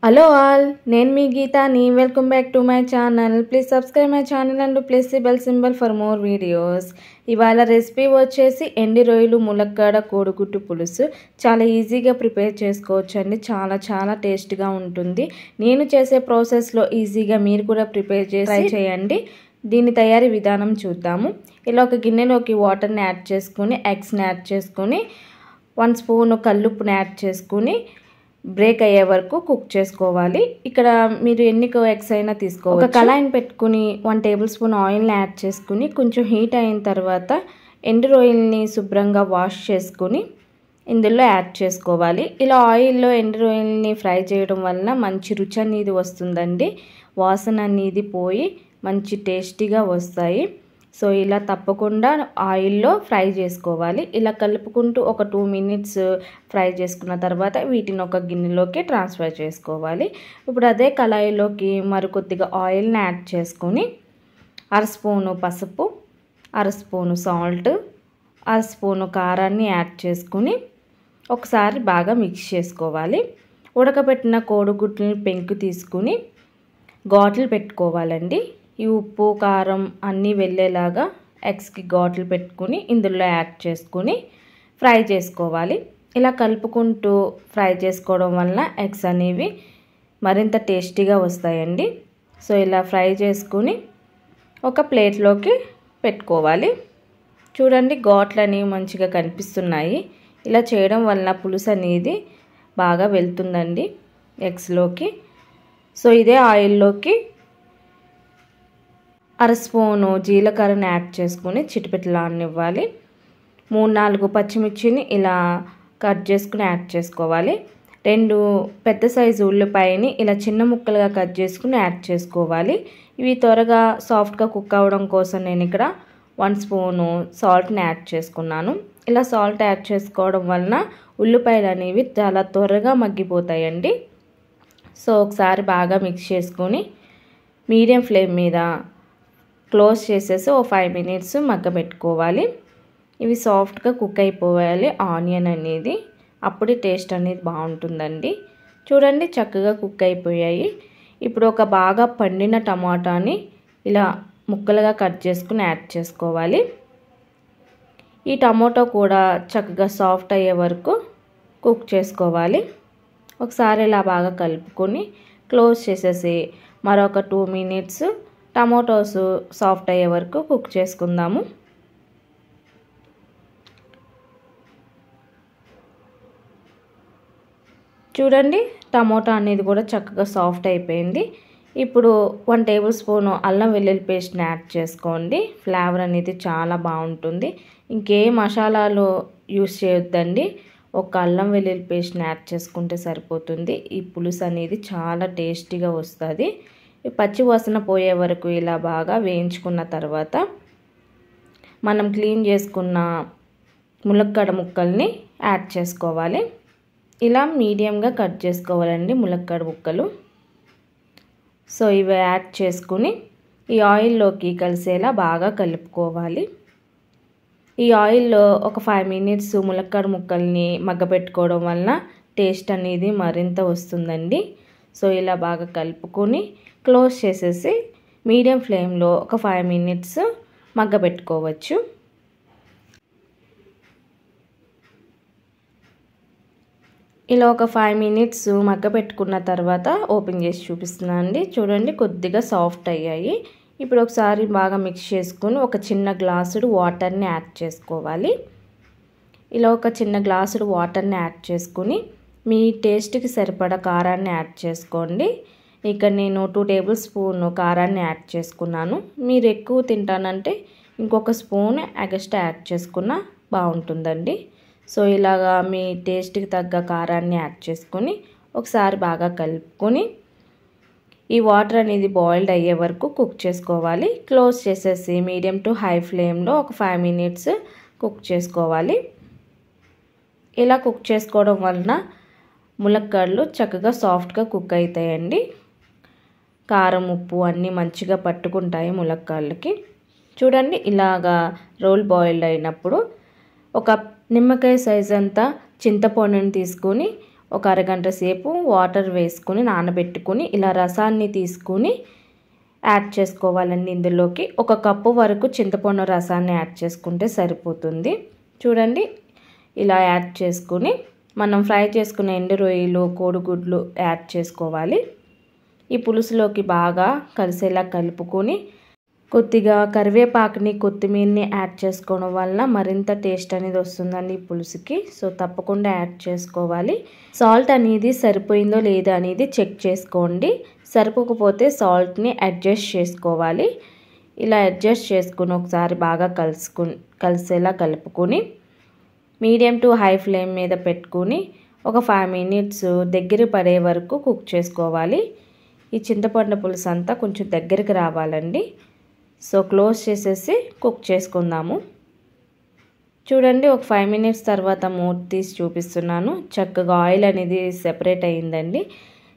Hello all, నేను మీ గీతాని. Welcome back to my channel. Please subscribe my channel and press the bell symbol for more videos. ఇవాళ recipe వచ్చేసి ఎండి రొయ్యలు ములక్కాడ కోడిగుడ్డు పులుసు. చాలా ఈజీగా ప్రిపేర్ చేసుకోవచ్చు అండి. చాలా టేస్ట్గా ఉంటుంది. నేను చేసే ప్రాసెస్లో ఈజీగా మీరు కూడా ప్రిపేర్ చేసి ట్రై చేయండి. దీని తయారీ విధానం చూద్దాము. ఇలా ఒక గిన్నెలోకి వాటర్ని యాడ్ చేసుకుని, ఎగ్స్ని యాడ్ చేసుకుని, 1 స్పూన్ కల్లుప్పుని యాడ్ చేసుకుని బ్రేక్ అయ్యే వరకు కుక్ చేసుకోవాలి. ఇక్కడ మీరు ఎన్ని ఎగ్స్ అయినా తీసుకోవచ్చు. ఒక కళాయిని పెట్టుకుని 1 టేబుల్ స్పూన్ ఆయిల్ని యాడ్ చేసుకుని కొంచెం హీట్ అయిన తర్వాత ఎండు రొయ్యల్ని శుభ్రంగా వాష్ చేసుకుని ఇందులో యాడ్ చేసుకోవాలి. ఇలా ఆయిల్లో ఎండు రొయ్యల్ని ఫ్రై చేయడం వలన మంచి రుచి అనేది వస్తుందండి. వాసన అనేది పోయి మంచి టేస్టీగా వస్తాయి. సో ఇలా తప్పకుండా ఆయిల్లో ఫ్రై చేసుకోవాలి. ఇలా కలుపుకుంటూ ఒక 2 మినిట్స్ ఫ్రై చేసుకున్న తర్వాత వీటిని ఒక గిన్నెలోకి ట్రాన్స్ఫర్ చేసుకోవాలి. ఇప్పుడు అదే కళాయిలోకి మరికొద్దిగా ఆయిల్ని యాడ్ చేసుకొని 1/2 స్పూను పసుపు, 1/2 స్పూను సాల్ట్, 1/2 స్పూను కారాన్ని యాడ్ చేసుకుని ఒకసారి బాగా మిక్స్ చేసుకోవాలి. ఉడకబెట్టిన కోడిగుడ్లని పెంకు తీసుకుని ఘాట్లు పెట్టుకోవాలండి. ఈ ఉప్పు కారం అన్నీ వెళ్ళేలాగా ఎగ్స్కి ఘాట్లు పెట్టుకుని ఇందులో యాడ్ చేసుకుని ఫ్రై చేసుకోవాలి. ఇలా కలుపుకుంటూ ఫ్రై చేసుకోవడం వలన ఎగ్స్ అనేవి మరింత టేస్టీగా వస్తాయండి. సో ఇలా ఫ్రై చేసుకుని ఒక ప్లేట్లోకి పెట్టుకోవాలి. చూడండి, ఘాట్లు అనేవి మంచిగా కనిపిస్తున్నాయి. ఇలా చేయడం వలన పులుసు అనేది బాగా వెళ్తుందండి ఎగ్స్లోకి. సో ఇదే ఆయిల్లోకి 1/2 స్పూను జీలకర్రని యాడ్ చేసుకుని చిటిపెట్టలానివ్వాలి. 3-4 పచ్చిమిర్చిని ఇలా కట్ చేసుకుని యాడ్ చేసుకోవాలి. 2 పెద్ద సైజు ఉల్లిపాయని ఇలా చిన్న ముక్కలుగా కట్ చేసుకుని యాడ్ చేసుకోవాలి. ఇవి త్వరగా సాఫ్ట్గా కుక్ అవ్వడం కోసం నేను ఇక్కడ 1 స్పూను సాల్ట్ని యాడ్ చేసుకున్నాను. ఇలా సాల్ట్ యాడ్ చేసుకోవడం వలన ఉల్లిపాయలు అనేవి చాలా త్వరగా మగ్గిపోతాయండి. సో ఒకసారి బాగా మిక్స్ చేసుకొని మీడియం ఫ్లేమ్ మీద క్లోజ్ చేసేసి 5 మినిట్స్ మగ్గబెట్టుకోవాలి. ఇవి సాఫ్ట్గా కుక్ అయిపోవాలి ఆనియన్ అనేది. అప్పుడే టేస్ట్ అనేది బాగుంటుందండి. చూడండి, చక్కగా కుక్ అయిపోయాయి. ఇప్పుడు ఒక బాగా పండిన టమాటాని ఇలా ముక్కలుగా కట్ చేసుకుని యాడ్ చేసుకోవాలి. ఈ టమాటో కూడా చక్కగా సాఫ్ట్ అయ్యే వరకు కుక్ చేసుకోవాలి. ఒకసారి ఇలా బాగా కలుపుకొని క్లోజ్ చేసేసి మరొక 2 మినిట్స్ టమాటోస్ సాఫ్ట్ అయ్యే వరకు కుక్ చేసుకుందాము. చూడండి, టమాటా అనేది కూడా చక్కగా సాఫ్ట్ అయిపోయింది. ఇప్పుడు 1 టేబుల్ స్పూను అల్లం వెల్లుల్లి పేస్ట్ని యాడ్ చేసుకోండి. ఫ్లేవర్ అనేది చాలా బాగుంటుంది. ఇంకే మసాలాలు యూస్ చేయొద్దండి. ఒక అల్లం వెల్లుల్లి పేస్ట్ని యాడ్ చేసుకుంటే సరిపోతుంది. ఈ పులుసు అనేది చాలా టేస్టీగా వస్తుంది. పచ్చి వాసన పోయే వరకు ఇలా బాగా వేయించుకున్న తర్వాత మనం క్లీన్ చేసుకున్న ములక్కాడ ముక్కల్ని యాడ్ చేసుకోవాలి. ఇలా మీడియంగా కట్ చేసుకోవాలండి ములక్కాడ ముక్కలు. సో ఇవి యాడ్ చేసుకుని ఈ ఆయిల్లోకి కలిసేలా బాగా కలుపుకోవాలి. ఈ ఆయిల్లో ఒక 5 మినిట్స్ ములక్కాడ ముక్కల్ని మగ్గబెట్టుకోవడం వలన టేస్ట్ అనేది మరింత వస్తుందండి. సో ఇలా బాగా కలుపుకొని క్లోజ్ చేసేసి మీడియం ఫ్లేమ్లో ఒక 5 మినిట్స్ మగ్గబెట్టుకోవచ్చు. ఇలా ఒక 5 మినిట్స్ మగ్గబెట్టుకున్న తర్వాత ఓపెన్ చేసి చూపిస్తున్నాను అండి. చూడండి, కొద్దిగా సాఫ్ట్ అయ్యాయి. ఇప్పుడు ఒకసారి బాగా మిక్స్ చేసుకుని ఒక చిన్న గ్లాసుడు వాటర్ని యాడ్ చేసుకోవాలి. ఇలా ఒక చిన్న గ్లాసుడు వాటర్ని యాడ్ చేసుకుని మీ టేస్ట్కి సరిపడా కారాన్ని యాడ్ చేసుకోండి. ఇక్కడ నేను 2 టేబుల్ స్పూన్ కారాన్ని యాడ్ చేసుకున్నాను. మీరు ఎక్కువ తింటానంటే ఇంకొక స్పూన్ ఎక్స్ట్రా యాడ్ చేసుకున్నా బాగుంటుందండి. సో ఇలాగా మీ టేస్ట్కి తగ్గ కారాన్ని యాడ్ చేసుకొని ఒకసారి బాగా కలుపుకొని ఈ వాటర్ అనేది బాయిల్డ్ అయ్యే వరకు కుక్ చేసుకోవాలి. క్లోజ్ చేసేసి మీడియం టు హై ఫ్లేమ్లో ఒక 5 మినిట్స్ కుక్ చేసుకోవాలి. ఇలా కుక్ చేసుకోవడం వలన ములక్కాడలు చక్కగా సాఫ్ట్గా కుక్ అవుతాయండి. కారం ఉప్పు అన్నీ మంచిగా పట్టుకుంటాయి ములక్కాడలకి. చూడండి, ఇలాగా రోల్ బాయిల్డ్ అయినప్పుడు ఒక నిమ్మకాయ సైజ్ అంతా చింతపండుని తీసుకొని ఒక అరగంట సేపు వాటర్ వేసుకుని నానబెట్టుకుని ఇలా రసాన్ని తీసుకుని యాడ్ చేసుకోవాలండి. ఇందులోకి 1 కప్పు వరకు చింతపండు రసాన్ని యాడ్ చేసుకుంటే సరిపోతుంది. చూడండి ఇలా యాడ్ చేసుకుని మనం ఫ్రై చేసుకున్న ఎండు రొయ్యలు కోడిగుడ్లు యాడ్ చేసుకోవాలి. ఈ పులుసులోకి బాగా కలిసేలా కలుపుకొని కొద్దిగా కరివేపాకుని కొత్తిమీరని యాడ్ చేసుకోవడం వల్ల మరింత టేస్ట్ అనేది వస్తుందండి ఈ పులుసుకి. సో తప్పకుండా యాడ్ చేసుకోవాలి. సాల్ట్ అనేది సరిపోయిందో లేదో అనేది చెక్ చేసుకోండి. సరిపోకపోతే సాల్ట్ని అడ్జస్ట్ చేసుకోవాలి. ఇలా అడ్జస్ట్ చేసుకుని ఒకసారి బాగా కలిసేలా కలుపుకొని మీడియం టు హై ఫ్లేమ్ మీద పెట్టుకుని ఒక 5 మినిట్స్ దగ్గర పడే వరకు కుక్ చేసుకోవాలి. ఈ చింతపండు పులుసు అంతా కొంచెం దగ్గరికి రావాలండి. సో క్లోజ్ చేసేసి కుక్ చేసుకుందాము. చూడండి ఒక 5 మినిట్స్ తర్వాత మూత తీసి చూపిస్తున్నాను. చక్కగా ఆయిల్ అనేది సెపరేట్ అయ్యిందండి.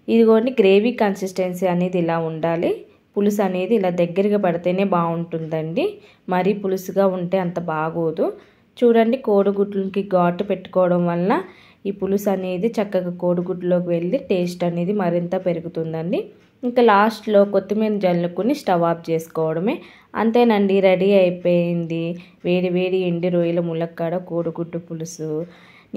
ఇదిగోండి గ్రేవీ కన్సిస్టెన్సీ అనేది ఇలా ఉండాలి. పులుసు అనేది ఇలా దగ్గరగా పడితేనే బాగుంటుందండి. మరీ పులుసుగా ఉంటే అంత బాగోదు. చూడండి కోడిగుడ్లకి ఘాటు పెట్టుకోవడం వల్ల ఈ పులుసు అనేది చక్కగా కోడిగుడ్లోకి వెళ్ళి టేస్ట్ అనేది మరింత పెరుగుతుందండి. ఇంకా లాస్ట్లో కొత్తిమీర జల్లుకుని స్టవ్ ఆఫ్ చేసుకోవడమే. అంతేనండి, రెడీ అయిపోయింది వేడి వేడి ఎండి రొయ్యల ములక్కాడ కోడిగుడ్డు పులుసు.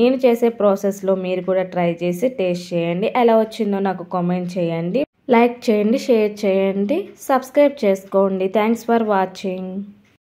నేను చేసే ప్రాసెస్లో మీరు కూడా ట్రై చేసి టేస్ట్ చేయండి. ఎలా వచ్చిందో నాకు కామెంట్ చేయండి. లైక్ చేయండి, షేర్ చేయండి, సబ్స్క్రైబ్ చేసుకోండి. Thanks for watching.